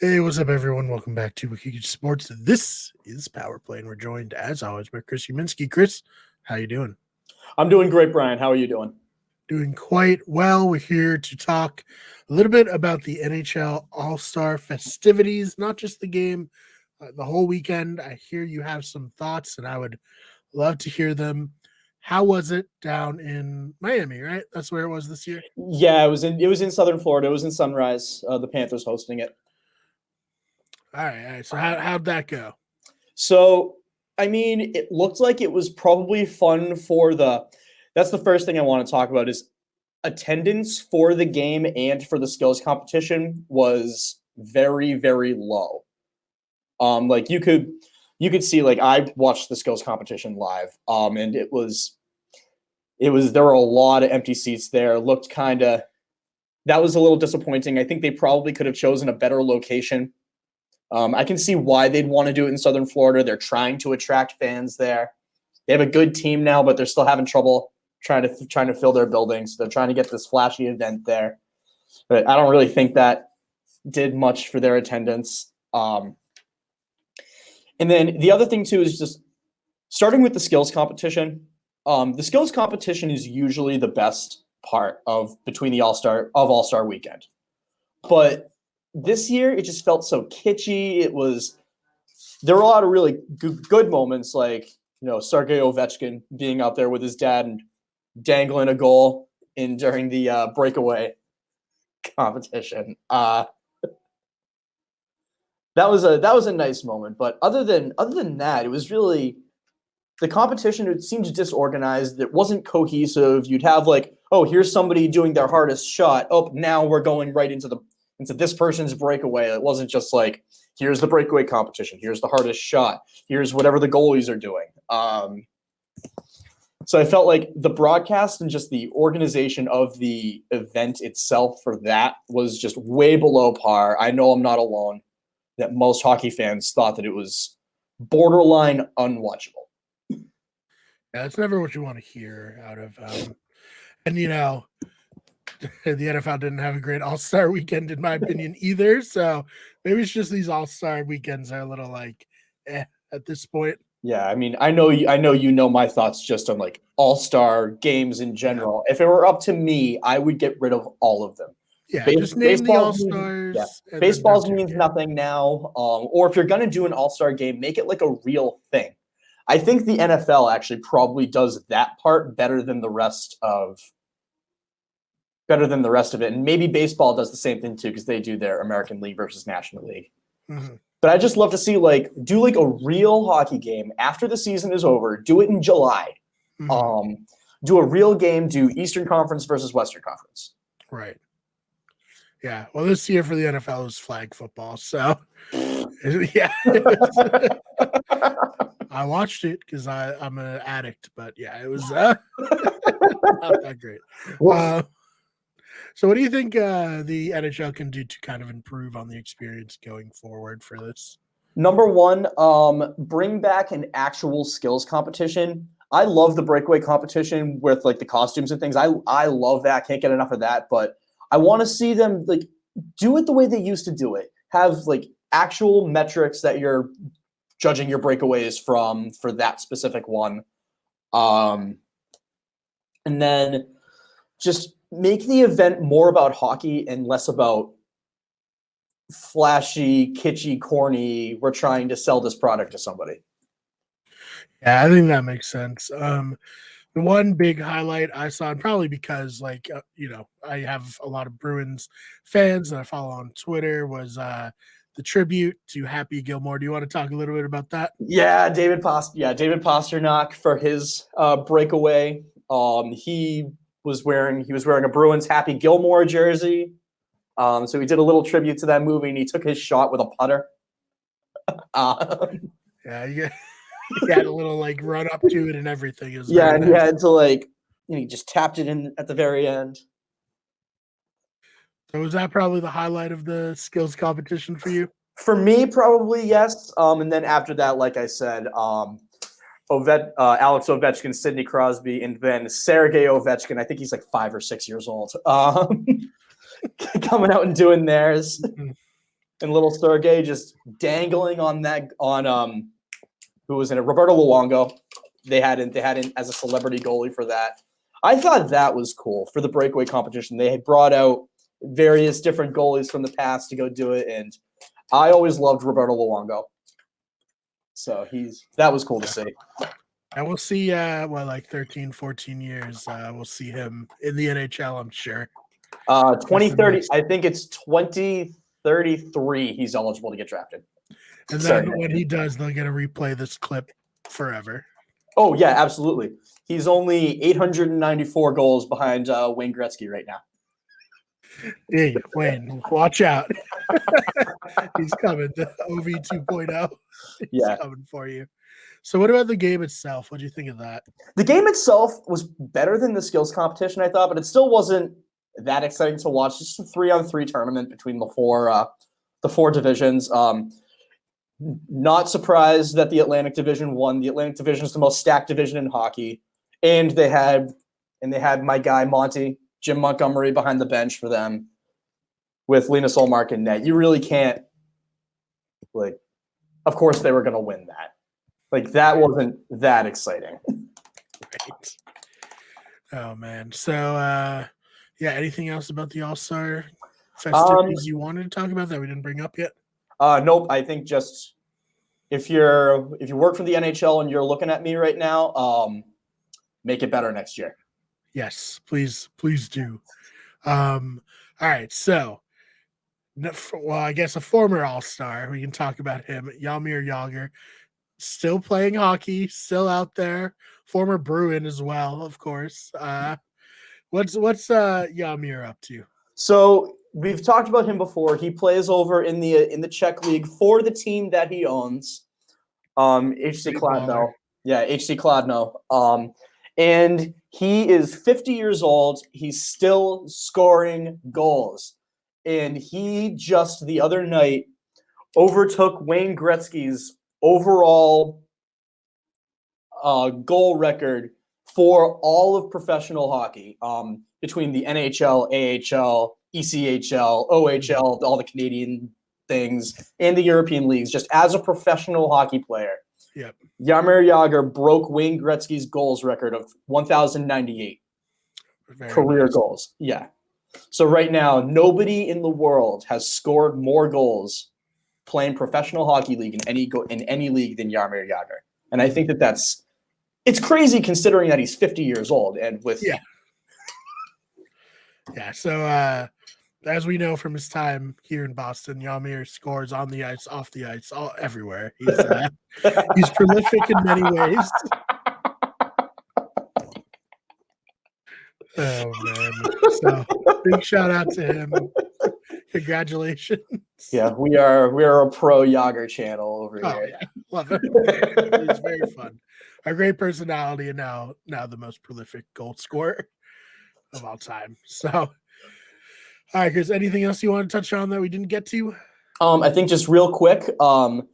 Hey, what's up, everyone? Welcome back to Wiki Sports. This is Power Play, and we're joined, as always, by Chris Uminski. Chris, how you doing? I'm doing great, Brian. How are you doing? Doing quite well. We're here to talk a little bit about the NHL All-Star festivities, not just the game, the whole weekend. I hear you have some thoughts, and I would love to hear them. How was it down in Miami, right? That's where it was this year? Yeah, it was in Southern Florida. It was in Sunrise. The Panthers hosting it. All right. So how'd that go? So, I mean, it looked like it was probably fun for the. That's the first thing I want to talk about is attendance for the game and for the skills competition was very, very low. Like you could see like I watched the skills competition live. And it was there were a lot of empty seats there. It looked kind of that was a little disappointing. I think they probably could have chosen a better location. I can see why they'd want to do it in Southern Florida. They're trying to attract fans there. They have a good team now, but they're still having trouble trying to fill their buildings. They're trying to get this flashy event there, but I don't really think that did much for their attendance. And then the other thing too is just starting with the skills competition. The skills competition is usually the best part of between the All-Star weekend. But this year it just felt so kitschy. There were a lot of really good moments, like Sergei Ovechkin being out there with his dad and dangling a goal in during the breakaway competition. That was a nice moment. But other than that, it was really the competition. It seemed disorganized. It wasn't cohesive. You'd have like, oh, here's somebody doing their hardest shot. Oh, now we're going right into this person's breakaway. It wasn't just like, here's the breakaway competition. Here's the hardest shot. Here's whatever the goalies are doing. So I felt like the broadcast and just the organization of the event itself for that was just way below par. I know I'm not alone that most hockey fans thought that it was borderline unwatchable. Yeah, that's never what you want to hear out of. And the NFL didn't have a great All-Star weekend, in my opinion, either. So maybe it's just these All-Star weekends are a little like, at this point. Yeah, I mean, I know you know my thoughts just on like all-star games in general. If it were up to me, I would get rid of all of them. Yeah, just name the All-Stars. Yeah, baseballs means nothing now. Or if you're gonna do an all-star game, make it like a real thing. I think the NFL actually probably does that part better than the rest of it, and maybe baseball does the same thing too because they do their American League versus National League. Mm-hmm. But I just love to see do a real hockey game after the season is over. Do it in July. Mm-hmm. Do a real game. Do Eastern Conference versus Western Conference. Right. Yeah. Well, this year for the NFL is flag football. So yeah, I watched it because I'm an addict. But yeah, it was not that great. So what do you think the NHL can do to kind of improve on the experience going forward for this? Number one, bring back an actual skills competition. I love the breakaway competition with like the costumes and things. I love that. Can't get enough of that. But I want to see them like do it the way they used to do it. Have like actual metrics that you're judging your breakaways from for that specific one. And then just make the event more about hockey and less about flashy, kitschy, corny. We're trying to sell this product to somebody. Yeah, I think that makes sense. The one big highlight I saw, and probably because I have a lot of Bruins fans that I follow on Twitter, was the tribute to Happy Gilmore. Do you want to talk a little bit about that? Yeah, David Pastrnak for his breakaway. He was wearing a Bruins Happy Gilmore jersey. So he did a little tribute to that movie, and he took his shot with a putter. Yeah, he had a little like run up to it and everything. And he had to he just tapped it in at the very end. So was that probably the highlight of the skills competition for you? For me, probably yes. And then after that, like I said, Alex Ovechkin, Sidney Crosby, and then Sergei Ovechkin. I think he's like 5 or 6 years old. Coming out and doing theirs. and little Sergey just dangling on who was in it? Roberto Luongo. They had him as a celebrity goalie for that. I thought that was cool for the breakaway competition. They had brought out various different goalies from the past to go do it, and I always loved Roberto Luongo. So that was cool to see. And we'll see, 13, 14 years, we'll see him in the NHL, I'm sure. 2030, I think it's 2033 he's eligible to get drafted. And then when he does, they'll get to replay this clip forever. Oh, yeah, absolutely. He's only 894 goals behind Wayne Gretzky right now. Hey, Wayne, watch out. He's coming. The OV 2.0. He's coming for you. So what about the game itself? What do you think of that? The game itself was better than the skills competition, I thought, but it still wasn't that exciting to watch. Just a 3-on-3 tournament between the four divisions. Not surprised that the Atlantic Division won. The Atlantic Division is the most stacked division in hockey, and they had my guy Monty, Jim Montgomery, behind the bench for them with Linus Ullmark in net. You really can't, of course they were going to win that. That wasn't that exciting. Right. Oh man. So anything else about the All-Star festivities you wanted to talk about that we didn't bring up yet? Nope. I think just if you work for the NHL and you're looking at me right now, make it better next year. Yes, please do. All right. So, I guess a former All-Star. We can talk about him. Jaromir Jágr, still playing hockey, still out there. Former Bruin as well, of course. What's Jaromir up to? So we've talked about him before. He plays over in the Czech league for the team that he owns, HC Kladno. Yeah, HC Kladno. And he is 50 years old. He's still scoring goals. And he just the other night overtook Wayne Gretzky's overall goal record for all of professional hockey, between the NHL, AHL, ECHL, OHL, all the Canadian things, and the European leagues. Just as a professional hockey player, Jaromir Jágr broke Wayne Gretzky's goals record of 1,098 career goals. Yeah. So right now, nobody in the world has scored more goals playing professional hockey league in any league than Jaromir Jágr. And I think it's crazy considering that he's 50 years old and with So as we know from his time here in Boston, Jaromir scores on the ice, off the ice, everywhere. He's prolific in many ways. Oh man! So big shout out to him. Congratulations. Yeah, we are a pro Jágr channel over here. Yeah. Love it. He's very fun. A great personality, and now the most prolific goal scorer of all time. So, all right, Chris, anything else you want to touch on that we didn't get to? I think just real quick, kind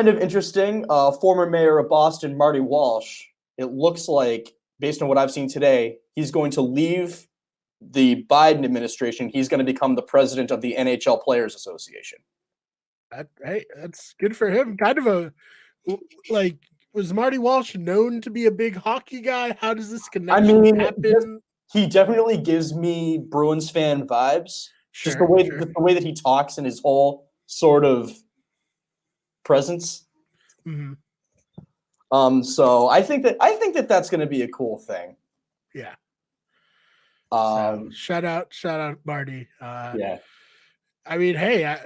of interesting. Former mayor of Boston, Marty Walsh. It looks like, based on what I've seen today, he's going to leave the Biden administration. He's going to become the president of the NHL Players Association. That's good for him. Kind of was Marty Walsh known to be a big hockey guy? How does this connection happen? He definitely gives me Bruins fan vibes. Sure, just the way that he talks and his whole sort of presence. Mm-hmm. So I think that that's going to be a cool thing. Yeah. So, shout out Marty. Yeah. I mean, hey,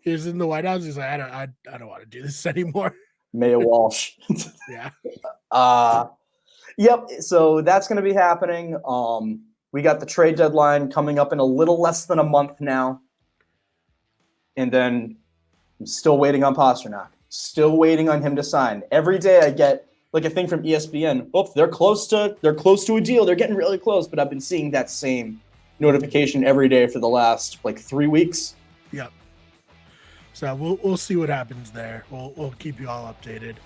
he was in the White House. He's like, I don't want to do this anymore. Mayor Walsh. Yeah. Yep. So that's going to be happening. We got the trade deadline coming up in a little less than a month now, and then I'm still waiting on Pastrnak. Still waiting on him to sign. Every day I get a thing from ESPN. Oh, they're close to a deal. They're getting really close. But I've been seeing that same notification every day for the last 3 weeks. Yep. So we'll see what happens there. We'll keep you all updated.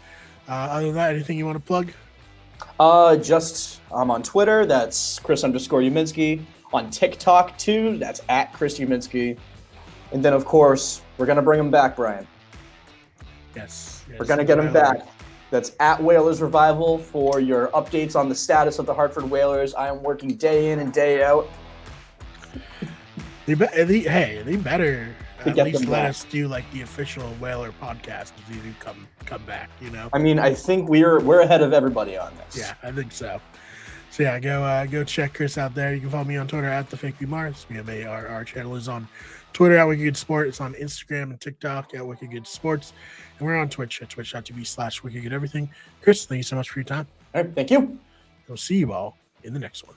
Other than that, anything you want to plug? Just I'm on Twitter. That's Chris _Uminski. On TikTok too. That's @Chris Uminski. And then, of course, we're going to bring him back, Brian. Yes. We're going to get him back. That's at Whalers Revival for your updates on the status of the Hartford Whalers. I am working day in and day out. They better at get least them let back. us do like the official Whaler podcast if you do come back, you know? I mean, I think we're ahead of everybody on this. Yeah, I think so. So yeah, go check Chris out there. You can follow me on Twitter at @theFakeBMars. Our channel is on Twitter at Wicked Good Sport. It's on Instagram and TikTok at Wicked Good Sports. And we're on Twitch at twitch.tv/Wicked Good Everything. Chris, thank you so much for your time. All right, thank you. We'll see you all in the next one.